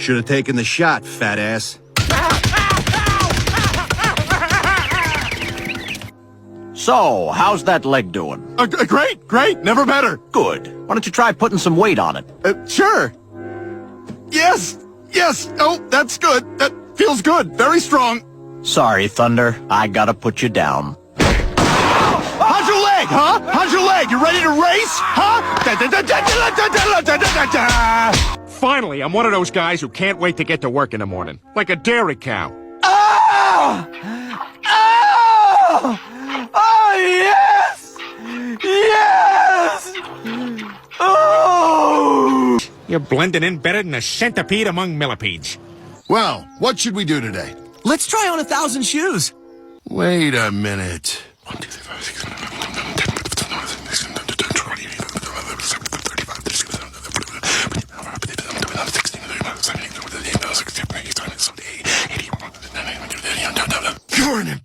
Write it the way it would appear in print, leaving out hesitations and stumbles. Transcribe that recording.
Should have taken the shot, fat ass. So, how's that leg doing? Great, never better. Good. Why don't you try putting some weight on it? Sure. Yes, oh, that's good. That feels good, very strong. Sorry, Thunder. I gotta put you down. How's your leg, huh? How's your leg? You ready to race, huh? Finally, I'm one of those guys who can't wait to get to work in the morning. Like a dairy cow. Oh! Oh! Oh, yes! Yes! Oh! You're blending in better than a centipede among millipedes. Well, what should we do today? Let's try on 1,000 shoes. Wait a minute. You're an